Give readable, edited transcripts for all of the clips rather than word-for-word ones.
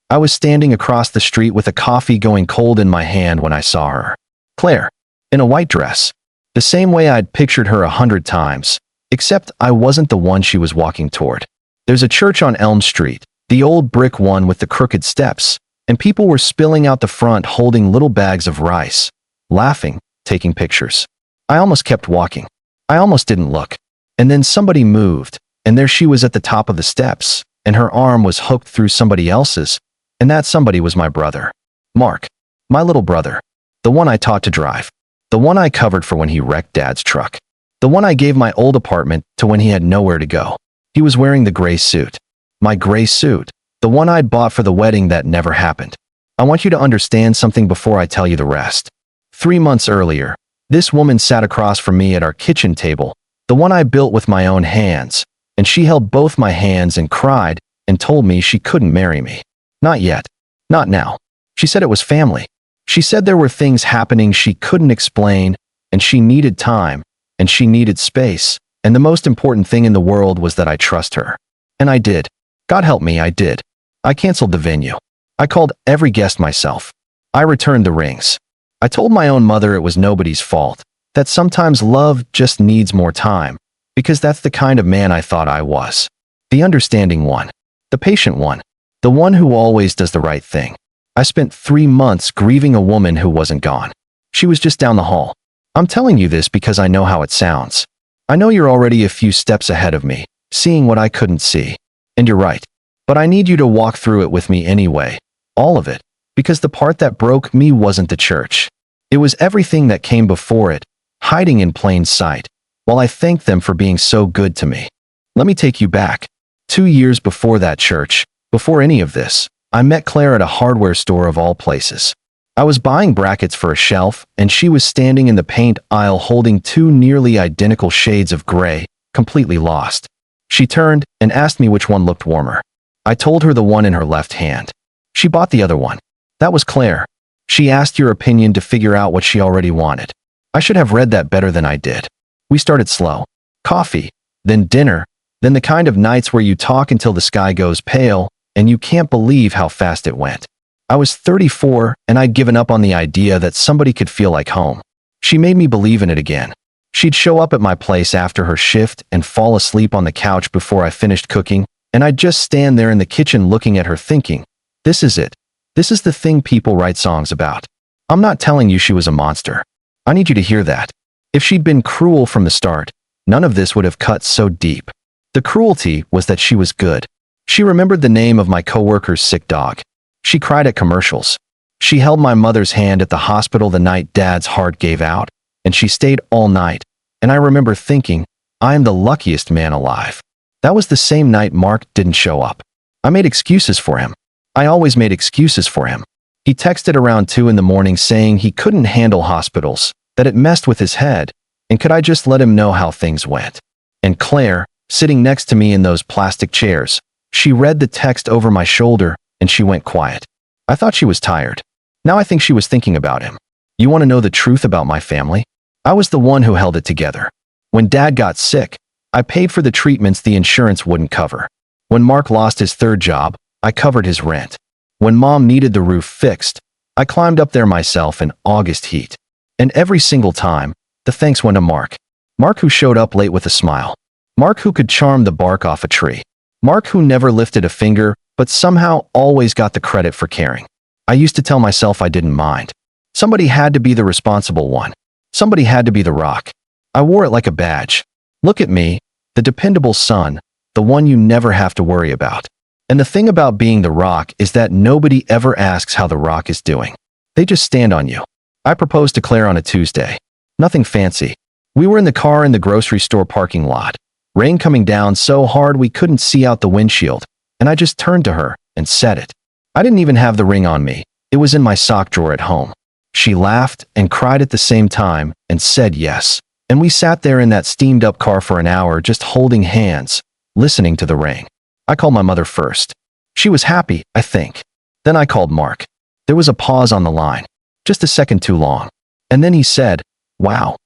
I was standing across the street with a coffee going cold in my hand when I saw her. Claire, in a white dress. The same way I'd pictured her 100 times, except I wasn't the one she was walking toward. There's a church on Elm Street, the old brick one with the crooked steps, and people were spilling out the front holding little bags of rice, laughing, taking pictures. I almost kept walking. I almost didn't look. And then somebody moved, and there she was at the top of the steps, and her arm was hooked through somebody else's, and that somebody was my brother. Mark. My little brother. The one I taught to drive. The one I covered for when he wrecked Dad's truck. The one I gave my old apartment to when he had nowhere to go. He was wearing the gray suit. My gray suit. The one I'd bought for the wedding that never happened. I want you to understand something before I tell you the rest. 3 months earlier, this woman sat across from me at our kitchen table, the one I built with my own hands, and she held both my hands and cried and told me she couldn't marry me. Not yet. Not now. She said it was family. She said there were things happening she couldn't explain, and she needed time, and she needed space, and the most important thing in the world was that I trust her. And I did. God help me, I did. I canceled the venue. I called every guest myself. I returned the rings. I told my own mother it was nobody's fault, that sometimes love just needs more time, because that's the kind of man I thought I was. The understanding one. The patient one. The one who always does the right thing. I spent 3 months grieving a woman who wasn't gone. She was just down the hall. I'm telling you this because I know how it sounds. I know you're already a few steps ahead of me, seeing what I couldn't see. And you're right. But I need you to walk through it with me anyway. All of it. Because the part that broke me wasn't the church. It was everything that came before it, hiding in plain sight, while I thanked them for being so good to me. Let me take you back. 2 years before that church, before any of this, I met Claire at a hardware store of all places. I was buying brackets for a shelf, and she was standing in the paint aisle holding 2 nearly identical shades of gray, completely lost. She turned and asked me which one looked warmer. I told her the one in her left hand. She bought the other one. That was Claire. She asked your opinion to figure out what she already wanted. I should have read that better than I did. We started slow. Coffee, then dinner, then the kind of nights where you talk until the sky goes pale, and you can't believe how fast it went. I was 34, and I'd given up on the idea that somebody could feel like home. She made me believe in it again. She'd show up at my place after her shift and fall asleep on the couch before I finished cooking, and I'd just stand there in the kitchen looking at her thinking, this is it. This is the thing people write songs about. I'm not telling you she was a monster. I need you to hear that. If she'd been cruel from the start, none of this would have cut so deep. The cruelty was that she was good. She remembered the name of my coworker's sick dog. She cried at commercials. She held my mother's hand at the hospital the night Dad's heart gave out, and she stayed all night. And I remember thinking, I am the luckiest man alive. That was the same night Mark didn't show up. I made excuses for him. I always made excuses for him. He texted around 2 in the morning saying he couldn't handle hospitals, that it messed with his head, and could I just let him know how things went? And Claire, sitting next to me in those plastic chairs, she read the text over my shoulder, and she went quiet. I thought she was tired. Now I think she was thinking about him. You want to know the truth about my family? I was the one who held it together. When Dad got sick, I paid for the treatments the insurance wouldn't cover. When Mark lost his 3rd job, I covered his rent. When Mom needed the roof fixed, I climbed up there myself in August heat. And every single time, the thanks went to Mark. Mark who showed up late with a smile. Mark who could charm the bark off a tree. Mark who never lifted a finger, but somehow always got the credit for caring. I used to tell myself I didn't mind. Somebody had to be the responsible one. Somebody had to be the rock. I wore it like a badge. Look at me, the dependable son, the one you never have to worry about. And the thing about being the rock is that nobody ever asks how the rock is doing. They just stand on you. I proposed to Claire on a Tuesday. Nothing fancy. We were in the car in the grocery store parking lot. Rain coming down so hard we couldn't see out the windshield, and I just turned to her and said it. I didn't even have the ring on me. It was in my sock drawer at home. She laughed and cried at the same time and said yes. And we sat there in that steamed-up car for an hour just holding hands, listening to the rain. I called my mother first. She was happy, I think. Then I called Mark. There was a pause on the line. Just a second too long. And then he said, wow.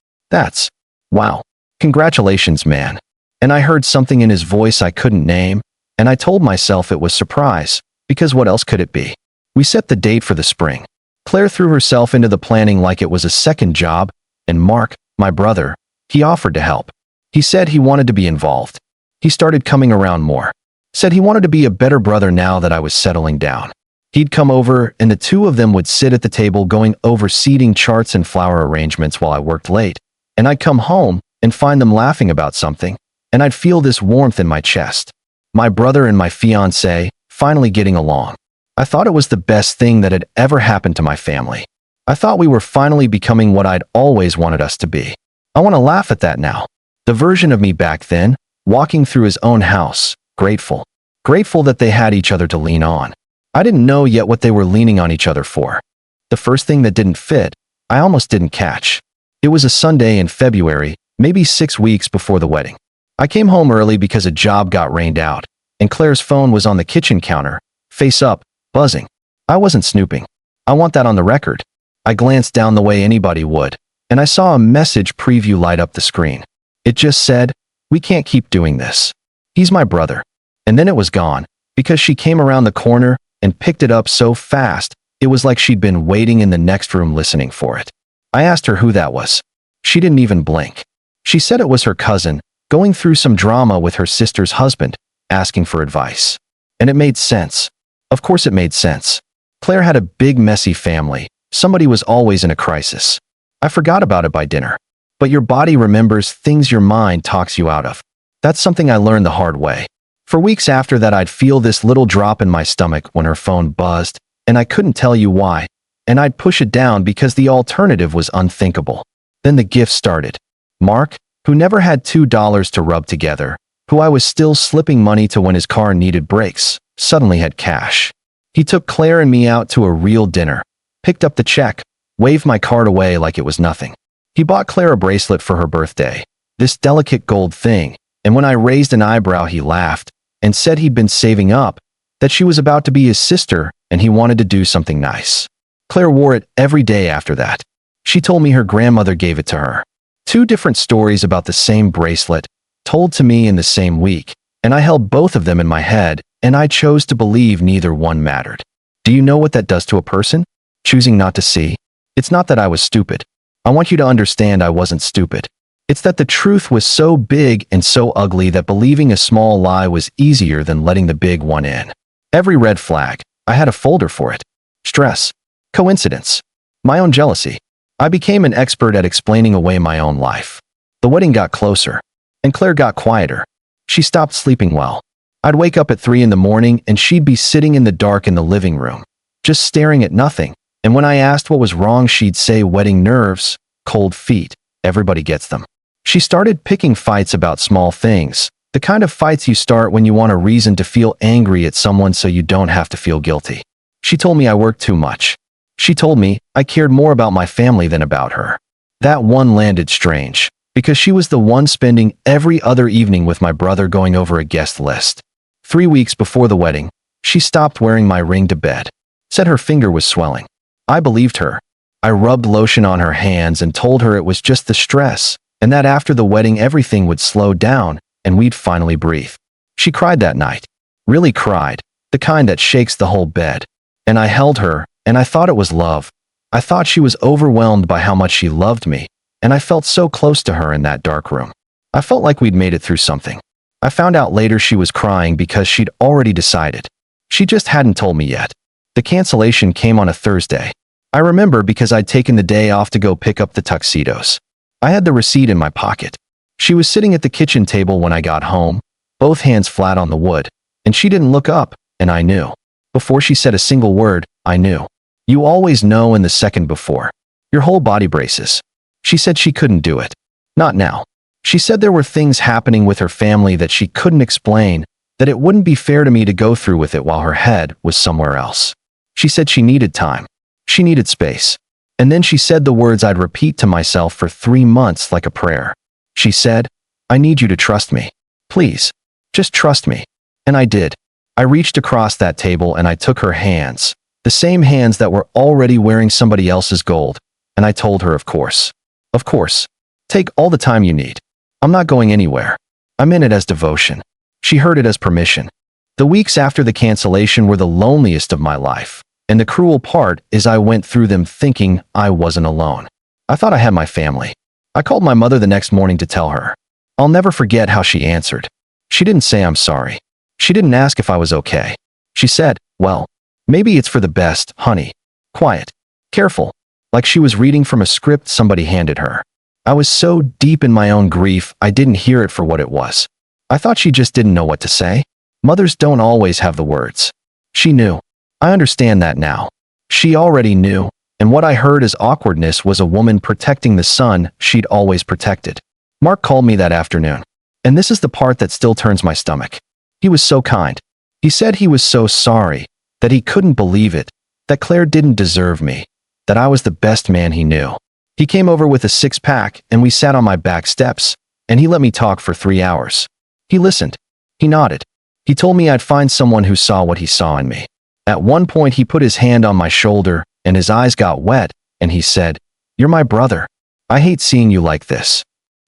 Wow. Congratulations, man. And I heard something in his voice I couldn't name, and I told myself it was surprise, because what else could it be? We set the date for the spring. Claire threw herself into the planning like it was a second job, and Mark, my brother, he offered to help. He said he wanted to be involved. He started coming around more. Said he wanted to be a better brother now that I was settling down. He'd come over, and the two of them would sit at the table going over seating charts and flower arrangements while I worked late. And I'd come home and find them laughing about something, and I'd feel this warmth in my chest. My brother and my fiancée finally getting along. I thought it was the best thing that had ever happened to my family. I thought we were finally becoming what I'd always wanted us to be. I want to laugh at that now. The version of me back then, walking through his own house, grateful. Grateful that they had each other to lean on. I didn't know yet what they were leaning on each other for. The first thing that didn't fit, I almost didn't catch. It was a Sunday in February, maybe 6 weeks before the wedding. I came home early because a job got rained out, and Claire's phone was on the kitchen counter, face up, buzzing. I wasn't snooping. I want that on the record. I glanced down the way anybody would, and I saw a message preview light up the screen. It just said, "We can't keep doing this. He's my brother." And then it was gone, because she came around the corner and picked it up so fast, it was like she'd been waiting in the next room listening for it. I asked her who that was. She didn't even blink. She said it was her cousin, going through some drama with her sister's husband, asking for advice. And it made sense. Of course it made sense. Claire had a big messy family. Somebody was always in a crisis. I forgot about it by dinner. But your body remembers things your mind talks you out of. That's something I learned the hard way. For weeks after that, I'd feel this little drop in my stomach when her phone buzzed, and I couldn't tell you why, and I'd push it down because the alternative was unthinkable. Then the gift started. Mark, who never had $2 to rub together, who I was still slipping money to when his car needed brakes, suddenly had cash. He took Claire and me out to a real dinner, picked up the check, waved my card away like it was nothing. He bought Claire a bracelet for her birthday, this delicate gold thing, and when I raised an eyebrow, he laughed and said he'd been saving up, that she was about to be his sister and he wanted to do something nice. Claire wore it every day after that. She told me her grandmother gave it to her. 2 different stories about the same bracelet, told to me in the same week, and I held both of them in my head, and I chose to believe neither one mattered. Do you know what that does to a person? Choosing not to see? It's not that I was stupid. I want you to understand I wasn't stupid. It's that the truth was so big and so ugly that believing a small lie was easier than letting the big one in. Every red flag, I had a folder for it. Stress. Coincidence. My own jealousy. I became an expert at explaining away my own life. The wedding got closer, and Claire got quieter. She stopped sleeping well. I'd wake up at 3 in the morning and she'd be sitting in the dark in the living room, just staring at nothing. And when I asked what was wrong, she'd say wedding nerves, cold feet, everybody gets them. She started picking fights about small things, the kind of fights you start when you want a reason to feel angry at someone so you don't have to feel guilty. She told me I worked too much. She told me I cared more about my family than about her. That one landed strange, because she was the one spending every other evening with my brother going over a guest list. 3 weeks before the wedding, she stopped wearing my ring to bed. Said her finger was swelling. I believed her. I rubbed lotion on her hands and told her it was just the stress, and that after the wedding everything would slow down and we'd finally breathe. She cried that night. Really cried, the kind that shakes the whole bed. And I held her, and I thought it was love. I thought she was overwhelmed by how much she loved me, and I felt so close to her in that dark room. I felt like we'd made it through something. I found out later she was crying because she'd already decided. She just hadn't told me yet. The cancellation came on a Thursday. I remember because I'd taken the day off to go pick up the tuxedos. I had the receipt in my pocket. She was sitting at the kitchen table when I got home, both hands flat on the wood, and she didn't look up, and I knew. Before she said a single word, I knew. You always know in the second before. Your whole body braces. She said she couldn't do it. Not now. She said there were things happening with her family that she couldn't explain, that it wouldn't be fair to me to go through with it while her head was somewhere else. She said she needed time. She needed space. And then she said the words I'd repeat to myself for 3 months like a prayer. She said, I need you to trust me. Please. Just trust me. And I did. I reached across that table and I took her hands, the same hands that were already wearing somebody else's gold, and I told her, of course. Of course. Take all the time you need. I'm not going anywhere. I meant it as devotion. She heard it as permission. The weeks after the cancellation were the loneliest of my life, and the cruel part is I went through them thinking I wasn't alone. I thought I had my family. I called my mother the next morning to tell her. I'll never forget how she answered. She didn't say I'm sorry. She didn't ask if I was okay. She said, "Well, maybe it's for the best, honey. Quiet. Careful." Like she was reading from a script somebody handed her. I was so deep in my own grief, I didn't hear it for what it was. I thought she just didn't know what to say. Mothers don't always have the words. She knew. I understand that now. She already knew, and what I heard as awkwardness was a woman protecting the son she'd always protected. Mark called me that afternoon, and this is the part that still turns my stomach. He was so kind. He said he was so sorry, that he couldn't believe it, that Claire didn't deserve me, that I was the best man he knew. He came over with a six-pack, and we sat on my back steps, and he let me talk for 3 hours. He listened. He nodded. He told me I'd find someone who saw what he saw in me. At one point, he put his hand on my shoulder, and his eyes got wet, and he said, "You're my brother. I hate seeing you like this."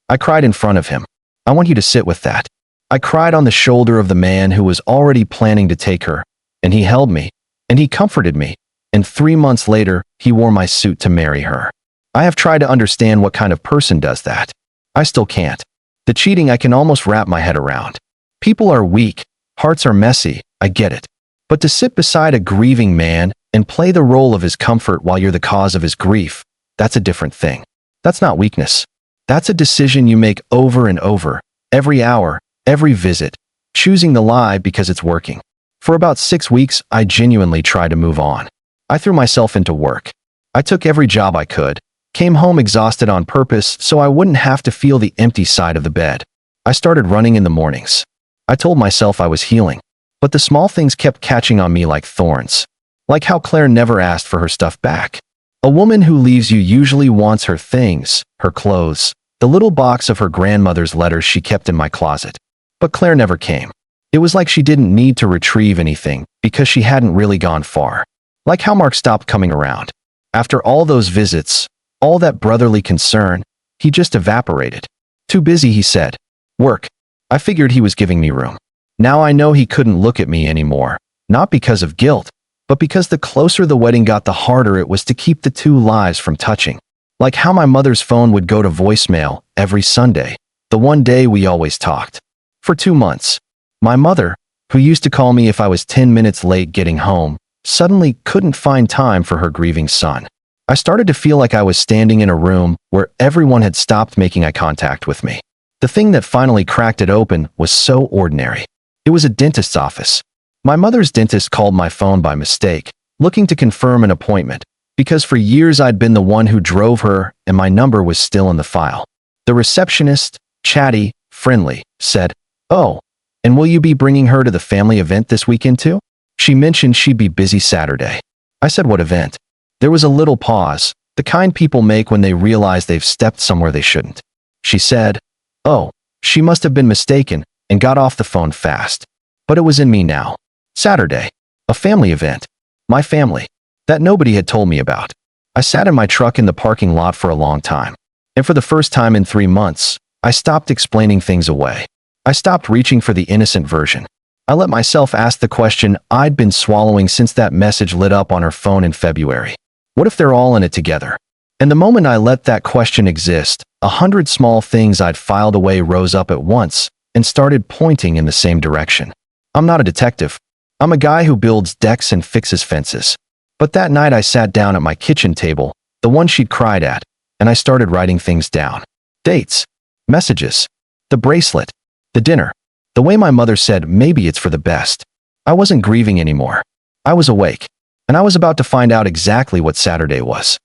I cried in front of him. I want you to sit with that. I cried on the shoulder of the man who was already planning to take her, and he held me, and he comforted me, and 3 months later, he wore my suit to marry her. I have tried to understand what kind of person does that. I still can't. The cheating I can almost wrap my head around. People are weak, hearts are messy, I get it. But to sit beside a grieving man and play the role of his comfort while you're the cause of his grief, that's a different thing. That's not weakness. That's a decision you make over and over, every hour, every visit, choosing the lie because it's working. For about 6 weeks, I genuinely tried to move on. I threw myself into work. I took every job I could, came home exhausted on purpose so I wouldn't have to feel the empty side of the bed. I started running in the mornings. I told myself I was healing, but the small things kept catching on me like thorns. Like how Claire never asked for her stuff back. A woman who leaves you usually wants her things, her clothes, the little box of her grandmother's letters she kept in my closet. But Claire never came. It was like she didn't need to retrieve anything because she hadn't really gone far. Like how Mark stopped coming around. After all those visits, all that brotherly concern, he just evaporated. Too busy, he said. Work. I figured he was giving me room. Now I know he couldn't look at me anymore, not because of guilt, but because the closer the wedding got, the harder it was to keep the two lives from touching. Like how my mother's phone would go to voicemail every Sunday, the one day we always talked. For 2 months, my mother, who used to call me if I was 10 minutes late getting home, suddenly couldn't find time for her grieving son. I started to feel like I was standing in a room where everyone had stopped making eye contact with me. The thing that finally cracked it open was so ordinary. It was a dentist's office. My mother's dentist called my phone by mistake, looking to confirm an appointment, because for years I'd been the one who drove her and my number was still in the file. The receptionist, chatty, friendly, said, "Oh, and will you be bringing her to the family event this weekend too?" She mentioned she'd be busy Saturday. I said, "What event?" There was a little pause, the kind people make when they realize they've stepped somewhere they shouldn't. She said, "Oh," she must have been mistaken, and got off the phone fast. But it was in me now. Saturday. A family event. My family. That nobody had told me about. I sat in my truck in the parking lot for a long time. And for the first time in 3 months, I stopped explaining things away. I stopped reaching for the innocent version. I let myself ask the question I'd been swallowing since that message lit up on her phone in February. What if they're all in it together? And the moment I let that question exist, 100 small things I'd filed away rose up at once and started pointing in the same direction. I'm not a detective. I'm a guy who builds decks and fixes fences. But that night I sat down at my kitchen table, the one she'd cried at, and I started writing things down. Dates, messages, the bracelet, the dinner, the way my mother said maybe it's for the best. I wasn't grieving anymore. I was awake, and I was about to find out exactly what Saturday was.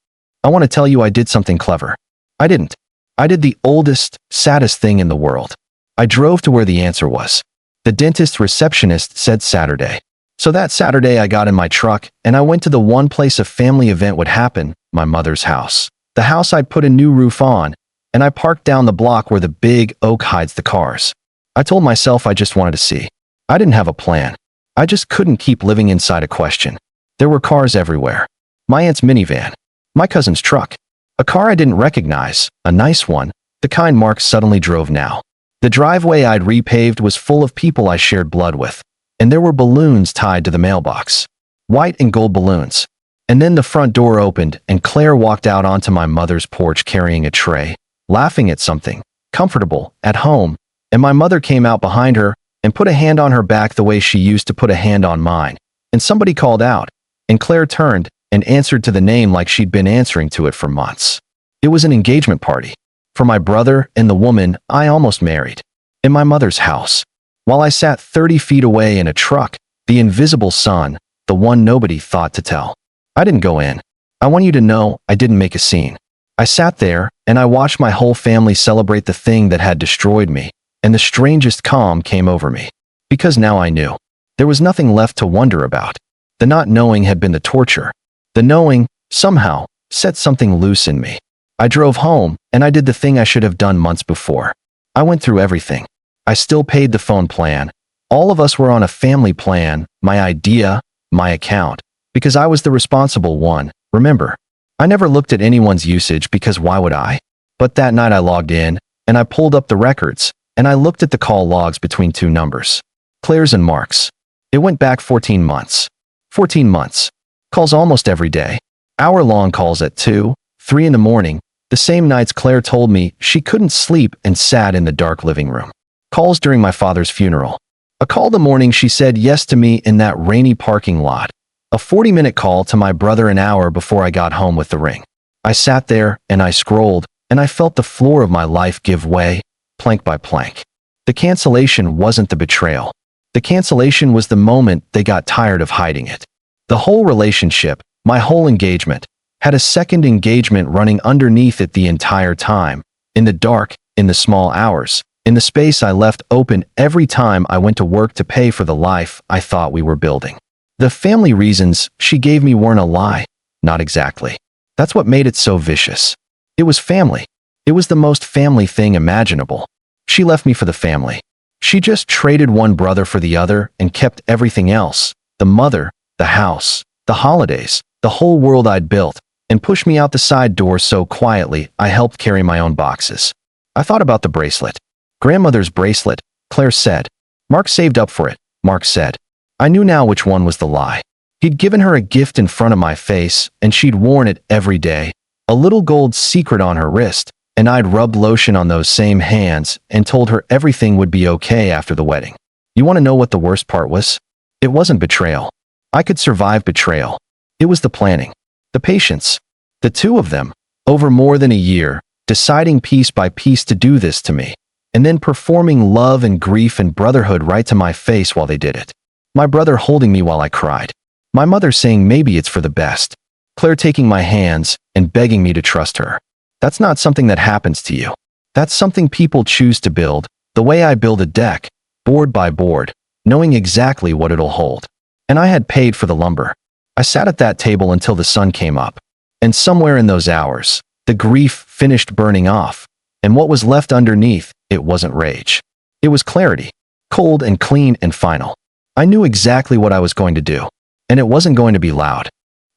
I want to tell you I did something clever. I didn't. I did the oldest, saddest thing in the world. I drove to where the answer was. The dentist receptionist said Saturday. So that Saturday I got in my truck and I went to the one place a family event would happen, my mother's house. The house I'd put a new roof on, and I parked down the block where the big oak hides the cars. I told myself I just wanted to see. I didn't have a plan. I just couldn't keep living inside a question. There were cars everywhere. My aunt's minivan. My cousin's truck. A car I didn't recognize, a nice one, the kind Mark suddenly drove now. The driveway I'd repaved was full of people I shared blood with. and there were balloons tied to the mailbox. White and gold balloons. And then the front door opened, and Claire walked out onto my mother's porch carrying a tray, laughing at something, comfortable, at home, and my mother came out behind her and put a hand on her back the way she used to put a hand on mine, and somebody called out, and Claire turned and answered to the name like she'd been answering to it for months. It was an engagement party for my brother and the woman I almost married, in my mother's house. While I sat 30 feet away in a truck, the invisible son, the one nobody thought to tell. I didn't go in. I want you to know I didn't make a scene. I sat there and I watched my whole family celebrate the thing that had destroyed me, and the strangest calm came over me. Because now I knew. There was nothing left to wonder about. The not knowing had been the torture. The knowing, somehow, set something loose in me. I drove home, and I did the thing I should have done months before. I went through everything. I still paid the phone plan. All of us were on a family plan, my idea, my account, because I was the responsible one, remember. I never looked at anyone's usage because why would I? But that night I logged in, and I pulled up the records, and I looked at the call logs between two numbers. Claire's and Mark's. It went back 14 months. 14 months. Calls almost every day. Hour-long calls at 2, 3 in the morning, the same nights Claire told me she couldn't sleep and sat in the dark living room. Calls during my father's funeral. A call the morning she said yes to me in that rainy parking lot. A 40-minute call to my brother an hour before I got home with the ring. I sat there and I scrolled, and I felt the floor of my life give way, plank by plank. The cancellation wasn't the betrayal. The cancellation was the moment they got tired of hiding it. The whole relationship, my whole engagement, had a second engagement running underneath it the entire time, in the dark, in the small hours, in the space I left open every time I went to work to pay for the life I thought we were building. The family reasons she gave me weren't a lie. Not exactly. That's what made it so vicious. It was family. It was the most family thing imaginable. She left me for the family. She just traded one brother for the other and kept everything else, the mother, the house, the holidays, the whole world I'd built, and pushed me out the side door so quietly I helped carry my own boxes. I thought about the bracelet. Grandmother's bracelet, Claire said. Mark saved up for it, Mark said. I knew now which one was the lie. He'd given her a gift in front of my face, and she'd worn it every day, a little gold secret on her wrist, and I'd rubbed lotion on those same hands and told her everything would be okay after the wedding. You want to know what the worst part was? It wasn't betrayal. I could survive betrayal. It was the planning. The patience. The two of them, over more than a year, deciding piece by piece to do this to me, and then performing love and grief and brotherhood right to my face while they did it. My brother holding me while I cried. My mother saying maybe it's for the best. Claire taking my hands and begging me to trust her. That's not something that happens to you. That's something people choose to build, the way I build a deck, board by board, knowing exactly what it'll hold. And I had paid for the lumber. I sat at that table until the sun came up. And somewhere in those hours, the grief finished burning off. And what was left underneath, it wasn't rage. It was clarity. Cold and clean and final. I knew exactly what I was going to do. And it wasn't going to be loud.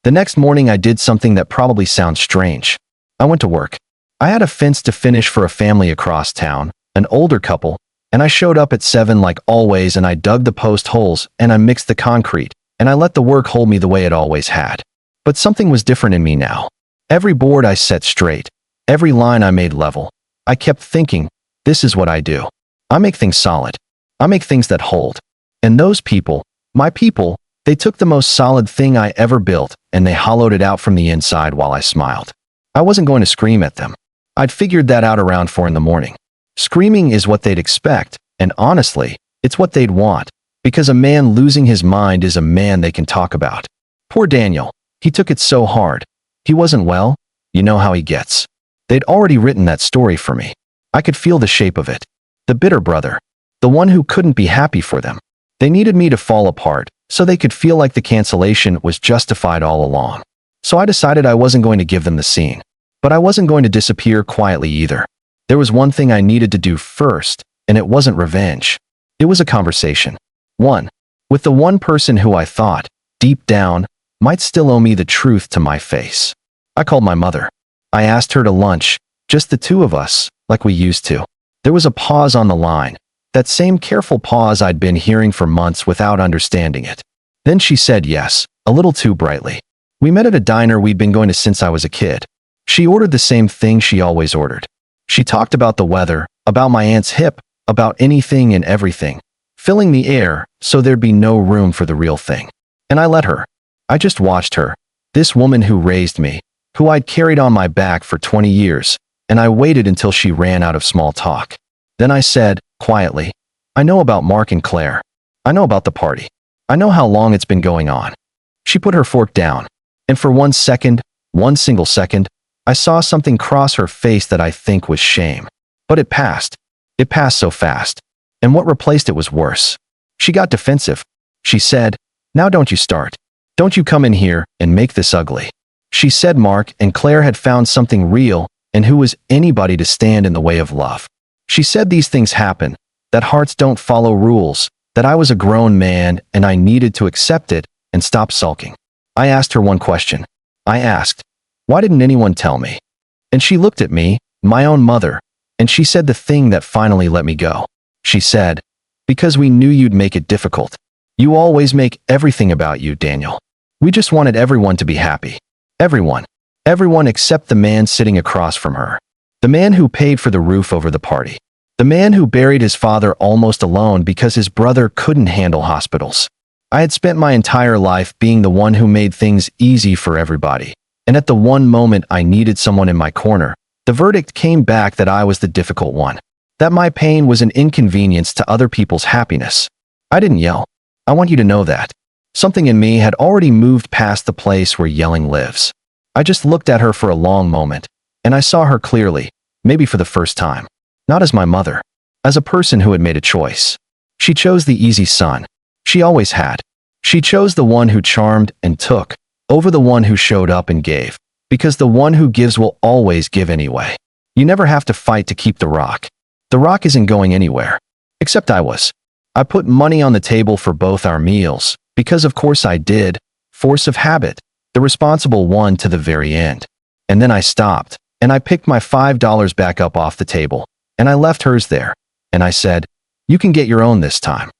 The next morning I did something that probably sounds strange. I went to work. I had a fence to finish for a family across town, an older couple, and I showed up at 7 like always, and I dug the post holes and I mixed the concrete, and I let the work hold me the way it always had. But something was different in me now. Every board I set straight, every line I made level. I kept thinking, this is what I do. I make things solid. I make things that hold. And those people, my people, they took the most solid thing I ever built and they hollowed it out from the inside while I smiled. I wasn't going to scream at them. I'd figured that out around 4 in the morning. Screaming is what they'd expect, and honestly, it's what they'd want, because a man losing his mind is a man they can talk about. Poor Daniel, he took it so hard. He wasn't well, you know how he gets. They'd already written that story for me. I could feel the shape of it. The bitter brother. The one who couldn't be happy for them. They needed me to fall apart, so they could feel like the cancellation was justified all along. So I decided I wasn't going to give them the scene. But I wasn't going to disappear quietly either. There was one thing I needed to do first, and it wasn't revenge. It was a conversation. One. With the one person who I thought, deep down, might still owe me the truth to my face. I called my mother. I asked her to lunch, just the two of us, like we used to. There was a pause on the line, That same careful pause I'd been hearing for months without understanding it. Then she said yes, a little too brightly. We met at a diner we'd been going to since I was a kid. She ordered the same thing she always ordered. She talked about the weather, about my aunt's hip, about anything and everything, filling the air so there'd be no room for the real thing. And I let her. I just watched her, this woman who raised me, who I'd carried on my back for 20 years, and I waited until she ran out of small talk. Then I said, quietly, I know about Mark and Claire. I know about the party. I know how long it's been going on. She put her fork down, and for one single second, I saw something cross her face that I think was shame. But it passed. It passed so fast. And what replaced it was worse. She got defensive. She said, now don't you start. Don't you come in here and make this ugly. She said Mark and Claire had found something real, and who was anybody to stand in the way of love? She said these things happen, that hearts don't follow rules, that I was a grown man and I needed to accept it and stop sulking. I asked her one question. I asked, why didn't anyone tell me? And she looked at me, my own mother, and she said the thing that finally let me go. She said, because we knew you'd make it difficult. You always make everything about you, Daniel. We just wanted everyone to be happy. Everyone. Everyone except the man sitting across from her. The man who paid for the roof over the party. The man who buried his father almost alone because his brother couldn't handle hospitals. I had spent my entire life being the one who made things easy for everybody. And at the one moment I needed someone in my corner, the verdict came back that I was the difficult one. That my pain was an inconvenience to other people's happiness. I didn't yell. I want you to know that. Something in me had already moved past the place where yelling lives. I just looked at her for a long moment, and I saw her clearly, maybe for the first time. Not as my mother. As a person who had made a choice. She chose the easy son. She always had. She chose the one who charmed and took, over the one who showed up and gave. Because the one who gives will always give anyway. You never have to fight to keep the rock. The rock isn't going anywhere. Except I was. I put money on the table for both our meals, because of course I did, force of habit, the responsible one to the very end. And then I stopped, and I picked my $5 back up off the table, and I left hers there, and I said, you can get your own this time.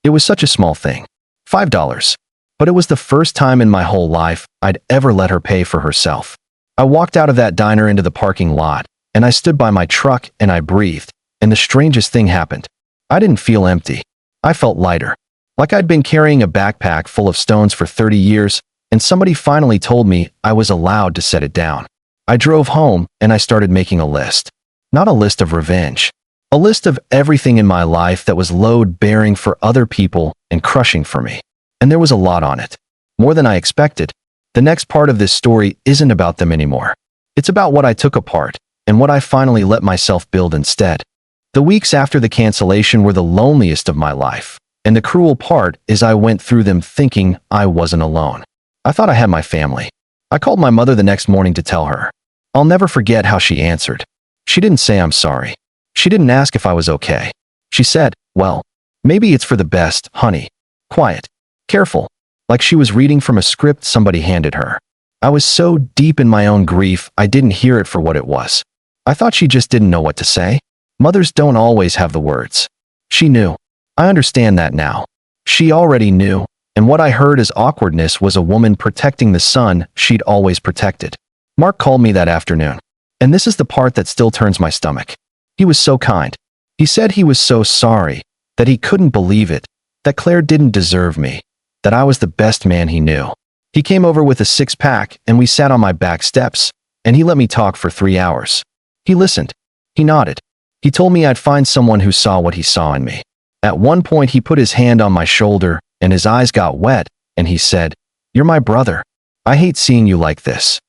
It was such a small thing. $5. But it was the first time in my whole life I'd ever let her pay for herself. I walked out of that diner into the parking lot, and I stood by my truck and I breathed, and the strangest thing happened. I didn't feel empty. I felt lighter. Like I'd been carrying a backpack full of stones for 30 years, and somebody finally told me I was allowed to set it down. I drove home and I started making a list. Not a list of revenge. A list of everything in my life that was load-bearing for other people and crushing for me. And there was a lot on it. More than I expected. The next part of this story isn't about them anymore. It's about what I took apart, and what I finally let myself build instead. The weeks after the cancellation were the loneliest of my life, and the cruel part is I went through them thinking I wasn't alone. I thought I had my family. I called my mother the next morning to tell her. I'll never forget how she answered. She didn't say I'm sorry. She didn't ask if I was okay. She said, well, maybe it's for the best, honey. Quiet. Careful, like she was reading from a script somebody handed her. I was so deep in my own grief, I didn't hear it for what it was. I thought she just didn't know what to say. Mothers don't always have the words. She knew. I understand that now. She already knew, and what I heard as awkwardness was a woman protecting the son she'd always protected. Mark called me that afternoon, and this is the part that still turns my stomach. He was so kind. He said he was so sorry, that he couldn't believe it, that Claire didn't deserve me, that I was the best man he knew. He came over with a six-pack and we sat on my back steps, and he let me talk for 3 hours. He listened. He nodded. He told me I'd find someone who saw what he saw in me. At one point he put his hand on my shoulder and his eyes got wet, and he said, "You're my brother. I hate seeing you like this."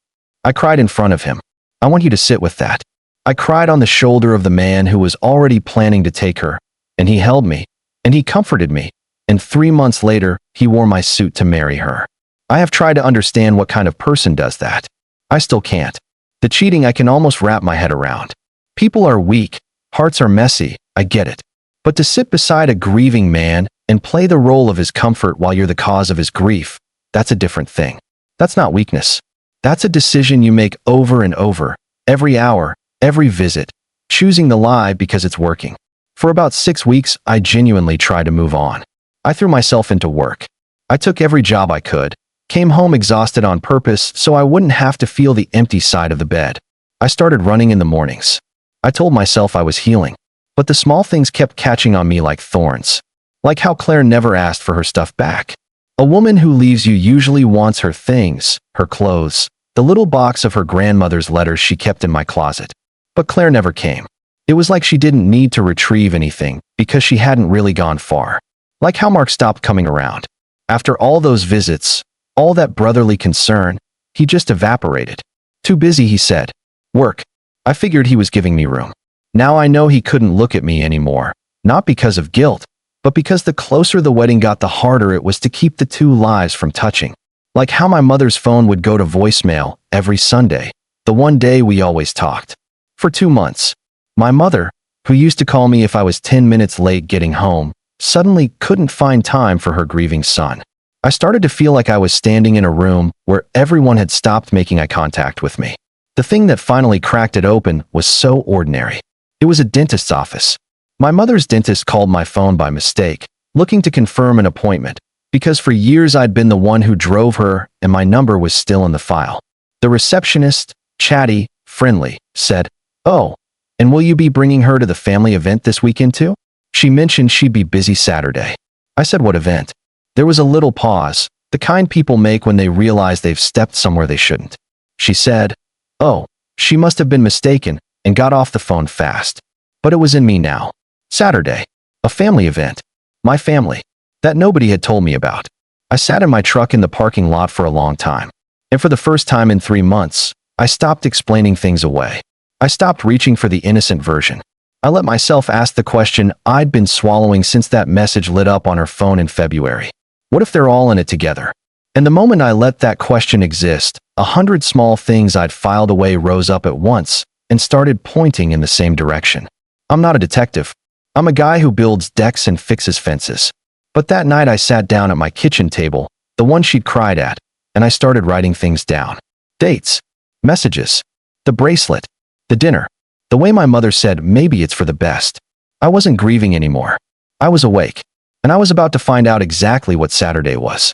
I cried in front of him. I want you to sit with that. I cried on the shoulder of the man who was already planning to take her, and he held me, and he comforted me. And 3 months later, he wore my suit to marry her. I have tried to understand what kind of person does that. I still can't. The cheating I can almost wrap my head around. People are weak, hearts are messy, I get it. But to sit beside a grieving man and play the role of his comfort while you're the cause of his grief, that's a different thing. That's not weakness. That's a decision you make over and over, every hour, every visit, choosing the lie because it's working. For about 6 weeks, I genuinely tried to move on. I threw myself into work. I took every job I could, came home exhausted on purpose so I wouldn't have to feel the empty side of the bed. I started running in the mornings. I told myself I was healing, but the small things kept catching on me like thorns. Like how Claire never asked for her stuff back. A woman who leaves you usually wants her things, her clothes, the little box of her grandmother's letters she kept in my closet. But Claire never came. It was like she didn't need to retrieve anything because she hadn't really gone far. Like how Mark stopped coming around. After all those visits, all that brotherly concern, he just evaporated. Too busy, he said. Work. I figured he was giving me room. Now I know he couldn't look at me anymore, not because of guilt, but because the closer the wedding got, the harder it was to keep the two lives from touching. Like how my mother's phone would go to voicemail every Sunday, the one day we always talked. For 2 months. My mother, who used to call me if I was 10 minutes late getting home, suddenly couldn't find time for her grieving son. I started to feel like I was standing in a room where everyone had stopped making eye contact with me. The thing that finally cracked it open was so ordinary. It was a dentist's office. My mother's dentist called my phone by mistake, looking to confirm an appointment, because for years I'd been the one who drove her and my number was still in the file. The receptionist, chatty, friendly, said, "Oh, and will you be bringing her to the family event this weekend too?" She mentioned she'd be busy Saturday. I said, "What event?" There was a little pause, the kind people make when they realize they've stepped somewhere they shouldn't. She said, "Oh," she must have been mistaken, and got off the phone fast. But it was in me now. Saturday. A family event. My family. That nobody had told me about. I sat in my truck in the parking lot for a long time. And for the first time in 3 months, I stopped explaining things away. I stopped reaching for the innocent version. I let myself ask the question I'd been swallowing since that message lit up on her phone in February. What if they're all in it together? And the moment I let that question exist, 100 small things I'd filed away rose up at once and started pointing in the same direction. I'm not a detective. I'm a guy who builds decks and fixes fences. But that night I sat down at my kitchen table, the one she'd cried at, and I started writing things down. Dates. Messages. The bracelet. The dinner. The way my mother said maybe it's for the best. I wasn't grieving anymore. I was awake. And I was about to find out exactly what Saturday was.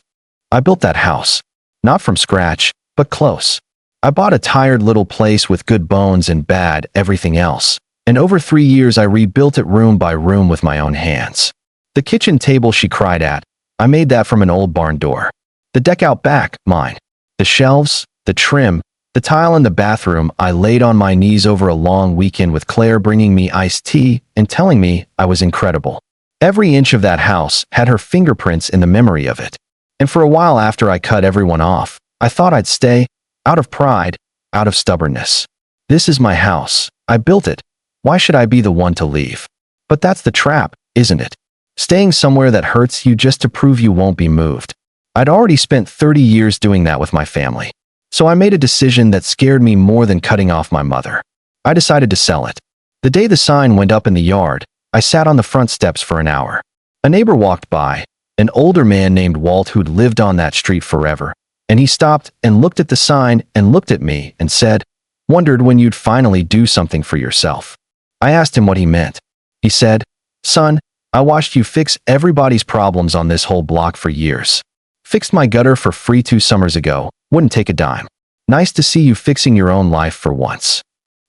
I built that house. Not from scratch, but close. I bought a tired little place with good bones and bad everything else. And over 3 years I rebuilt it room by room with my own hands. The kitchen table she cried at, I made that from an old barn door. The deck out back, mine. The shelves, the trim, the tile in the bathroom, I laid on my knees over a long weekend with Claire bringing me iced tea and telling me I was incredible. Every inch of that house had her fingerprints in the memory of it. And for a while after I cut everyone off, I thought I'd stay, out of pride, out of stubbornness. This is my house. I built it. Why should I be the one to leave? But that's the trap, isn't it? Staying somewhere that hurts you just to prove you won't be moved. I'd already spent 30 years doing that with my family. So I made a decision that scared me more than cutting off my mother. I decided to sell it. The day the sign went up in the yard, I sat on the front steps for an hour. A neighbor walked by, an older man named Walt who'd lived on that street forever, and he stopped and looked at the sign and looked at me and said, "Wondered when you'd finally do something for yourself." I asked him what he meant. He said, "Son, I watched you fix everybody's problems on this whole block for years. Fixed my gutter for free 2 summers ago, wouldn't take a dime. Nice to see you fixing your own life for once."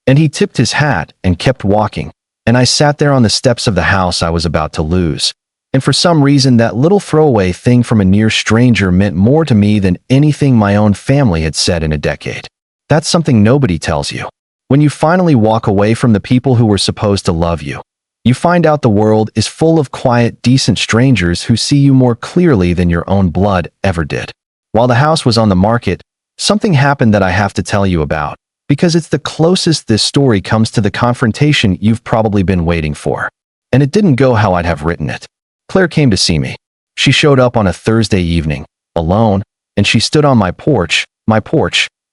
And he tipped his hat and kept walking, and I sat there on the steps of the house I was about to lose. And for some reason that little throwaway thing from a near stranger meant more to me than anything my own family had said in a decade. That's something nobody tells you. When you finally walk away from the people who were supposed to love you, you find out the world is full of quiet, decent strangers who see you more clearly than your own blood ever did. While the house was on the market, something happened that I have to tell you about, because it's the closest this story comes to the confrontation you've probably been waiting for. And it didn't go how I'd have written it. Claire came to see me. She showed up on a Thursday evening, alone, and she stood on my porch,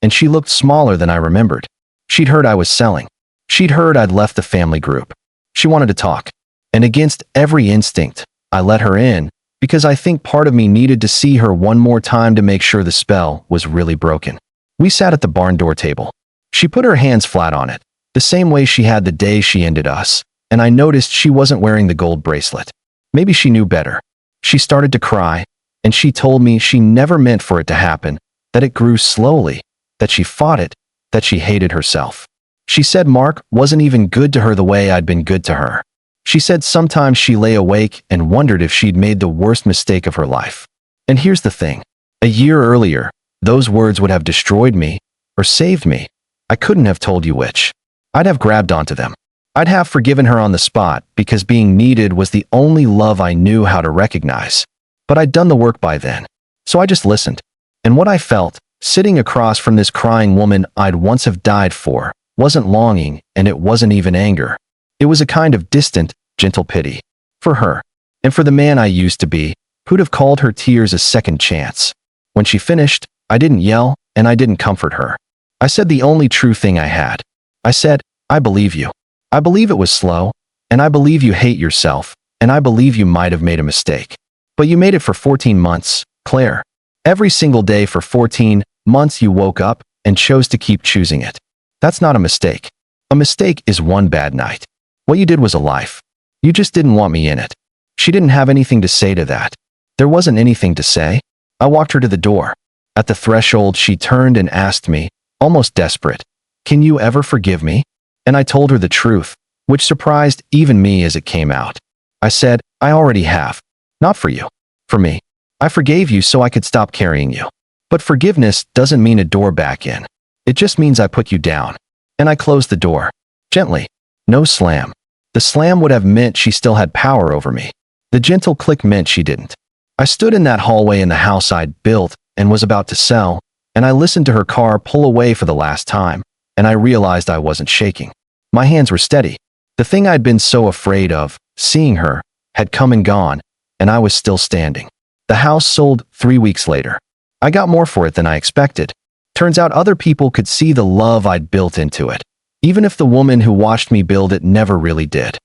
and she looked smaller than I remembered. She'd heard I was selling. She'd heard I'd left the family group. She wanted to talk. And against every instinct, I let her in, because I think part of me needed to see her one more time to make sure the spell was really broken. We sat at the barn door table. She put her hands flat on it, the same way she had the day she ended us, and I noticed she wasn't wearing the gold bracelet. Maybe she knew better. She started to cry, and she told me she never meant for it to happen, that it grew slowly, that she fought it, that she hated herself. She said Mark wasn't even good to her the way I'd been good to her. She said sometimes she lay awake and wondered if she'd made the worst mistake of her life. And here's the thing. A year earlier, those words would have destroyed me or saved me. I couldn't have told you which. I'd have grabbed onto them. I'd have forgiven her on the spot because being needed was the only love I knew how to recognize. But I'd done the work by then. So I just listened. And what I felt, sitting across from this crying woman I'd once have died for, wasn't longing, and it wasn't even anger. It was a kind of distant, gentle pity. For her. And for the man I used to be, who'd have called her tears a second chance. When she finished, I didn't yell, and I didn't comfort her. I said the only true thing I had. I said, I believe you. I believe it was slow, and I believe you hate yourself, and I believe you might have made a mistake. But you made it for 14 months, Claire. Every single day for 14 months you woke up and chose to keep choosing it. That's not a mistake. A mistake is one bad night. What you did was a life. You just didn't want me in it. She didn't have anything to say to that. There wasn't anything to say. I walked her to the door. At the threshold, she turned and asked me, almost desperate, "Can you ever forgive me?" And I told her the truth, which surprised even me as it came out. I said, I already have. Not for you. For me. I forgave you so I could stop carrying you. But forgiveness doesn't mean a door back in. It just means I put you down. And I closed the door. Gently. No slam. The slam would have meant she still had power over me. The gentle click meant she didn't. I stood in that hallway in the house I'd built and was about to sell, and I listened to her car pull away for the last time, and I realized I wasn't shaking. My hands were steady. The thing I'd been so afraid of, seeing her, had come and gone, and I was still standing. The house sold 3 weeks later. I got more for it than I expected. Turns out other people could see the love I'd built into it, even if the woman who watched me build it never really did.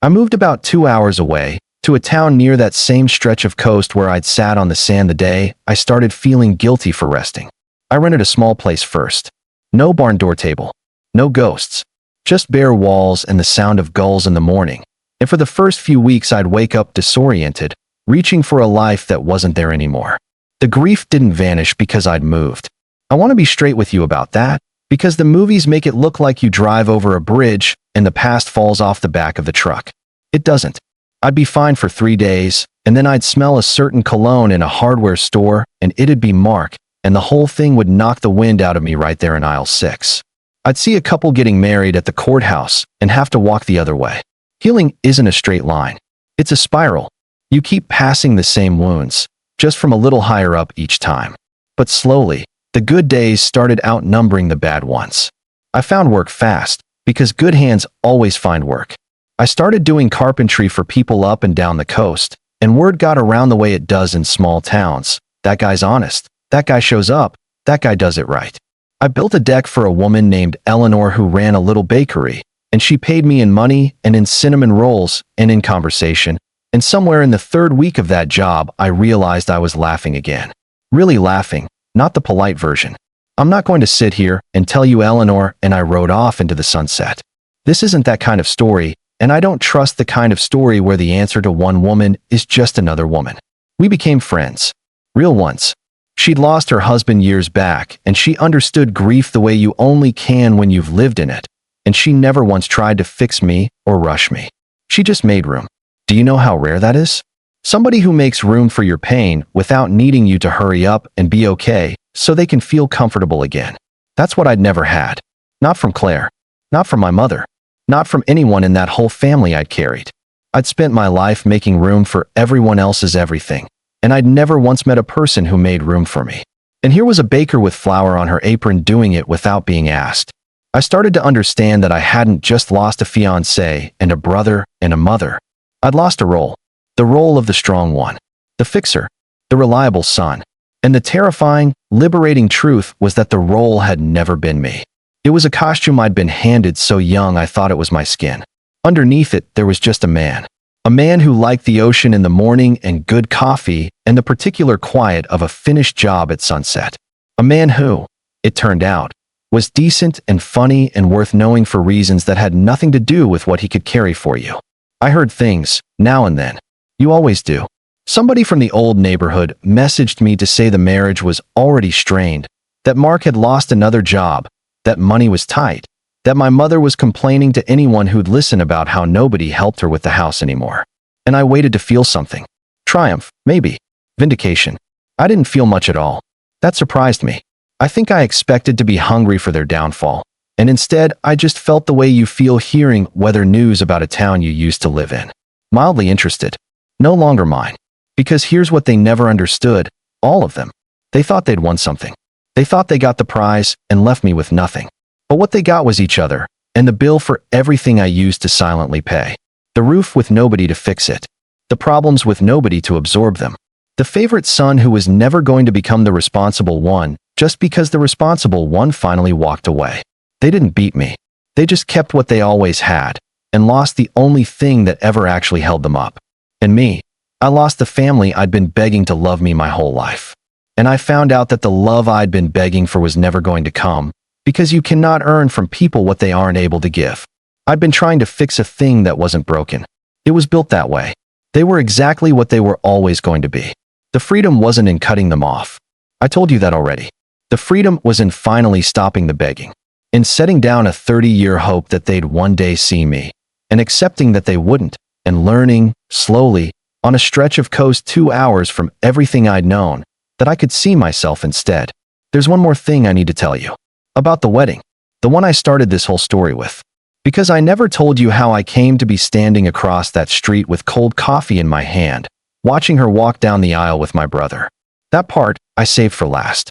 I moved about 2 hours away, to a town near that same stretch of coast where I'd sat on the sand the day I started feeling guilty for resting. I rented a small place first. No barn door table. No ghosts. Just bare walls and the sound of gulls in the morning. And for the first few weeks I'd wake up disoriented, reaching for a life that wasn't there anymore. The grief didn't vanish because I'd moved. I want to be straight with you about that, because the movies make it look like you drive over a bridge and the past falls off the back of the truck. It doesn't. I'd be fine for 3 days, and then I'd smell a certain cologne in a hardware store, and it'd be Mark, and the whole thing would knock the wind out of me right there in aisle 6. I'd see a couple getting married at the courthouse and have to walk the other way. Healing isn't a straight line. It's a spiral. You keep passing the same wounds, just from a little higher up each time. But slowly, the good days started outnumbering the bad ones. I found work fast, because good hands always find work. I started doing carpentry for people up and down the coast, and word got around the way it does in small towns. That guy's honest. That guy shows up. That guy does it right. I built a deck for a woman named Eleanor who ran a little bakery, and she paid me in money and in cinnamon rolls and in conversation, and somewhere in the 3rd week of that job, I realized I was laughing again. Really laughing, not the polite version. I'm not going to sit here and tell you Eleanor and I rode off into the sunset. This isn't that kind of story, and I don't trust the kind of story where the answer to one woman is just another woman. We became friends. Real ones. She'd lost her husband years back, and she understood grief the way you only can when you've lived in it, and she never once tried to fix me or rush me. She just made room. Do you know how rare that is? Somebody who makes room for your pain without needing you to hurry up and be okay so they can feel comfortable again. That's what I'd never had. Not from Claire. Not from my mother. Not from anyone in that whole family I'd carried. I'd spent my life making room for everyone else's everything, and I'd never once met a person who made room for me. And here was a baker with flour on her apron doing it without being asked. I started to understand that I hadn't just lost a fiancé and a brother and a mother. I'd lost a role. The role of the strong one. The fixer. The reliable son. And the terrifying, liberating truth was that the role had never been me. It was a costume I'd been handed so young I thought it was my skin. Underneath it, there was just a man. A man who liked the ocean in the morning and good coffee and the particular quiet of a finished job at sunset. A man who, it turned out, was decent and funny and worth knowing for reasons that had nothing to do with what he could carry for you. I heard things, now and then. You always do. Somebody from the old neighborhood messaged me to say the marriage was already strained, that Mark had lost another job, that money was tight, that my mother was complaining to anyone who'd listen about how nobody helped her with the house anymore. And I waited to feel something. Triumph, maybe. Vindication. I didn't feel much at all. That surprised me. I think I expected to be hungry for their downfall, and instead I just felt the way you feel hearing weather news about a town you used to live in. Mildly interested. No longer mine. Because here's what they never understood, all of them. They thought they'd won something. They thought they got the prize and left me with nothing. But what they got was each other, and the bill for everything I used to silently pay. The roof with nobody to fix it. The problems with nobody to absorb them. The favorite son who was never going to become the responsible one, just because the responsible one finally walked away. They didn't beat me. They just kept what they always had, and lost the only thing that ever actually held them up. And me. I lost the family I'd been begging to love me my whole life. And I found out that the love I'd been begging for was never going to come, because you cannot earn from people what they aren't able to give. I'd been trying to fix a thing that wasn't broken. It was built that way. They were exactly what they were always going to be. The freedom wasn't in cutting them off. I told you that already. The freedom was in finally stopping the begging, in setting down a 30-year hope that they'd one day see me, and accepting that they wouldn't, and learning, slowly, on a stretch of coast 2 hours from everything I'd known, that I could see myself instead. There's one more thing I need to tell you. About the wedding. The one I started this whole story with. Because I never told you how I came to be standing across that street with cold coffee in my hand, watching her walk down the aisle with my brother. That part, I saved for last.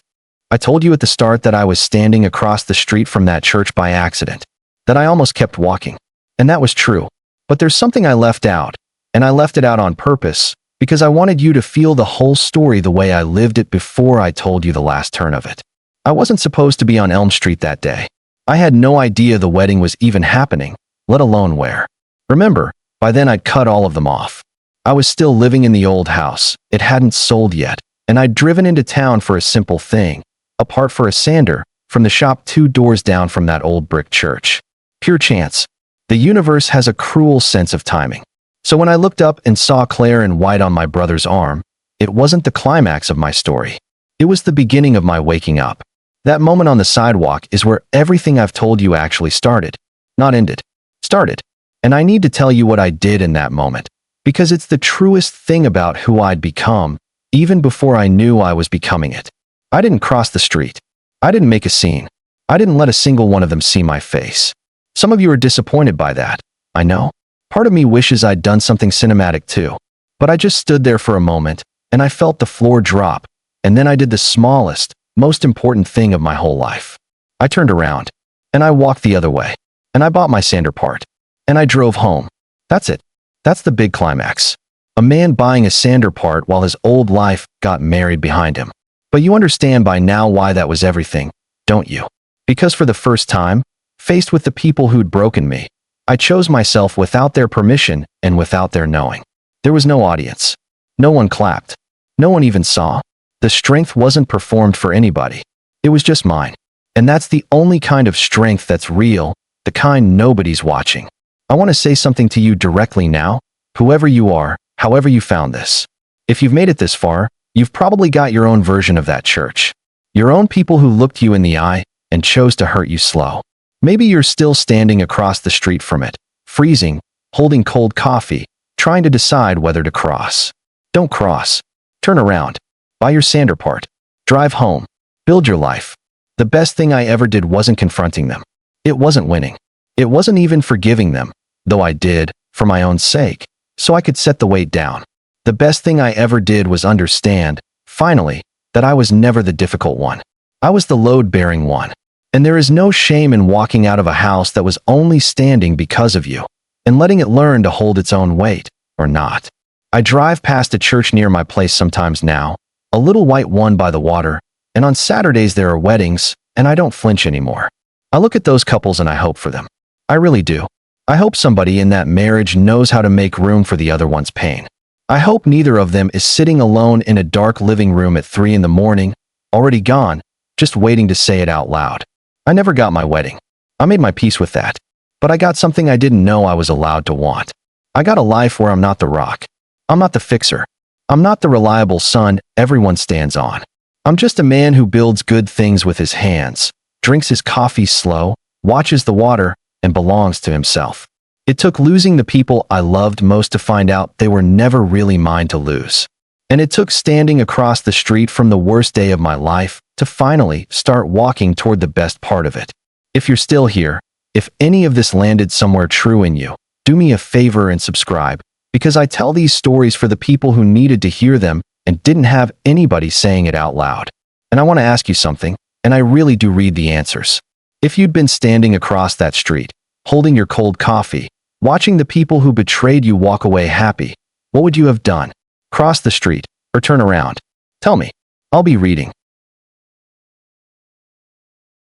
I told you at the start that I was standing across the street from that church by accident, that I almost kept walking. And that was true. But there's something I left out, and I left it out on purpose, because I wanted you to feel the whole story the way I lived it before I told you the last turn of it. I wasn't supposed to be on Elm Street that day. I had no idea the wedding was even happening, let alone where. Remember, by then I'd cut all of them off. I was still living in the old house, it hadn't sold yet, and I'd driven into town for a simple thing, a part for a sander, from the shop 2 doors down from that old brick church. Pure chance. The universe has a cruel sense of timing. So when I looked up and saw Claire in white on my brother's arm, it wasn't the climax of my story. It was the beginning of my waking up. That moment on the sidewalk is where everything I've told you actually started. Not ended. Started. And I need to tell you what I did in that moment, because it's the truest thing about who I'd become, even before I knew I was becoming it. I didn't cross the street. I didn't make a scene. I didn't let a single one of them see my face. Some of you are disappointed by that. I know. Part of me wishes I'd done something cinematic too. But I just stood there for a moment, and I felt the floor drop, and then I did the smallest, most important thing of my whole life. I turned around, and I walked the other way, and I bought my sander part, and I drove home. That's it. That's the big climax. A man buying a sander part while his old life got married behind him. But you understand by now why that was everything, don't you? Because for the first time, faced with the people who'd broken me, I chose myself without their permission and without their knowing. There was no audience. No one clapped. No one even saw. The strength wasn't performed for anybody. It was just mine. And that's the only kind of strength that's real, the kind nobody's watching. I want to say something to you directly now, whoever you are, however you found this. If you've made it this far, you've probably got your own version of that church. Your own people who looked you in the eye and chose to hurt you slow. Maybe you're still standing across the street from it, freezing, holding cold coffee, trying to decide whether to cross. Don't cross. Turn around. Buy your sander part. Drive home. Build your life. The best thing I ever did wasn't confronting them. It wasn't winning. It wasn't even forgiving them, though I did, for my own sake, so I could set the weight down. The best thing I ever did was understand, finally, that I was never the difficult one. I was the load-bearing one. And there is no shame in walking out of a house that was only standing because of you, and letting it learn to hold its own weight, or not. I drive past a church near my place sometimes now, a little white one by the water, and on Saturdays there are weddings, and I don't flinch anymore. I look at those couples and I hope for them. I really do. I hope somebody in that marriage knows how to make room for the other one's pain. I hope neither of them is sitting alone in a dark living room at 3 in the morning, already gone, just waiting to say it out loud. I never got my wedding. I made my peace with that. But I got something I didn't know I was allowed to want. I got a life where I'm not the rock. I'm not the fixer. I'm not the reliable son everyone stands on. I'm just a man who builds good things with his hands, drinks his coffee slow, watches the water, and belongs to himself. It took losing the people I loved most to find out they were never really mine to lose. And it took standing across the street from the worst day of my life to finally start walking toward the best part of it. If you're still here, if any of this landed somewhere true in you, do me a favor and subscribe, because I tell these stories for the people who needed to hear them and didn't have anybody saying it out loud. And I want to ask you something, and I really do read the answers. If you'd been standing across that street, holding your cold coffee, watching the people who betrayed you walk away happy, what would you have done? Cross the street or turn around? Tell me. I'll be reading.